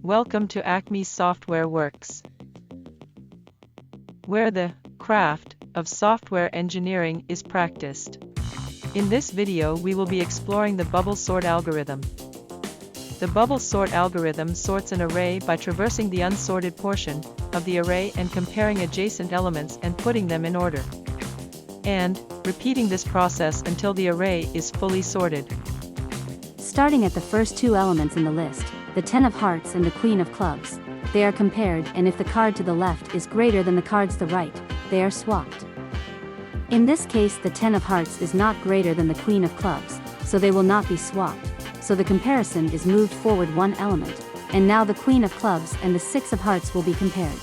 Welcome to Acme Software Works, where the craft of software engineering is practiced. In this video we will be exploring the bubble sort algorithm. The bubble sort algorithm sorts an array by traversing the unsorted portion of the array and comparing adjacent elements and putting them in order, and repeating this process until the array is fully sorted. Starting at the first two elements in the list, the 10 of hearts and the queen of clubs, they are compared, and if the card to the left is greater than the cards to the right, they are swapped. In this case the 10 of hearts is not greater than the queen of clubs, so they will not be swapped, so the comparison is moved forward one element, and now the queen of clubs and the 6 of hearts will be compared.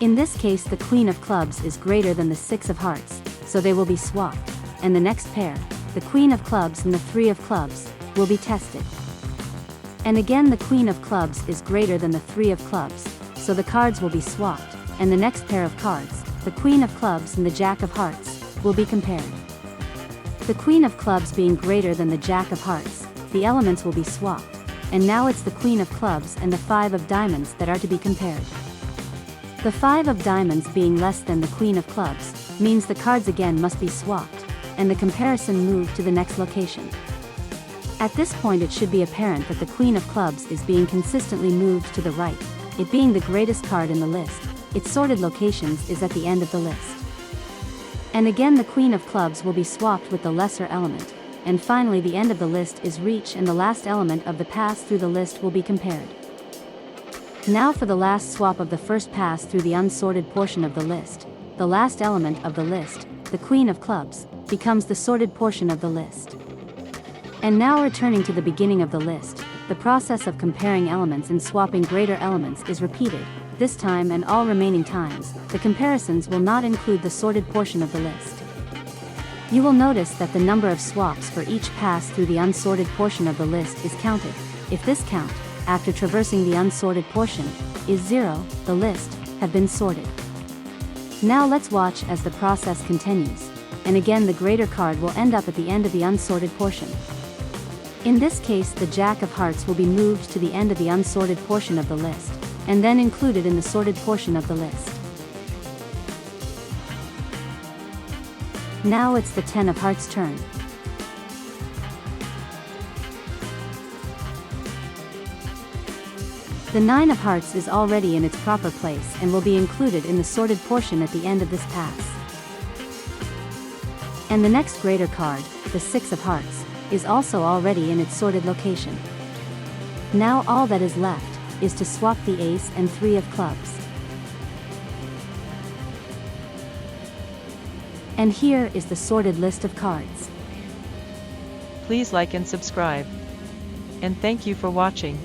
In this case the queen of clubs is greater than the 6 of hearts, so they will be swapped, and the next pair, the queen of clubs and the 3 of clubs, will be tested. And again the queen of clubs is greater than the 3 of clubs, so the cards will be swapped, and the next pair of cards, the queen of clubs and the jack of hearts, will be compared. The queen of clubs being greater than the jack of hearts, the elements will be swapped, and now it's the queen of clubs and the 5 of diamonds that are to be compared. The 5 of diamonds being less than the queen of clubs, means the cards again must be swapped, and the comparison moved to the next location. At this point it should be apparent that the queen of clubs is being consistently moved to the right, it being the greatest card in the list, its sorted locations is at the end of the list. And again the queen of clubs will be swapped with the lesser element, and finally the end of the list is reached and the last element of the pass through the list will be compared. Now for the last swap of the first pass through the unsorted portion of the list, the last element of the list, the queen of clubs, becomes the sorted portion of the list. And now returning to the beginning of the list, the process of comparing elements and swapping greater elements is repeated. This time and all remaining times, the comparisons will not include the sorted portion of the list. You will notice that the number of swaps for each pass through the unsorted portion of the list is counted. If this count, after traversing the unsorted portion, is 0, the list have been sorted. Now let's watch as the process continues, and again the greater card will end up at the end of the unsorted portion. In this case the jack of hearts will be moved to the end of the unsorted portion of the list, and then included in the sorted portion of the list. Now it's the 10 of hearts turn. The 9 of hearts is already in its proper place and will be included in the sorted portion at the end of this pass. And the next greater card, the 6 of hearts, is also already in its sorted location. Now all that is left is to swap the ace and 3 of clubs. And here is the sorted list of cards. Please like and subscribe. And thank you for watching.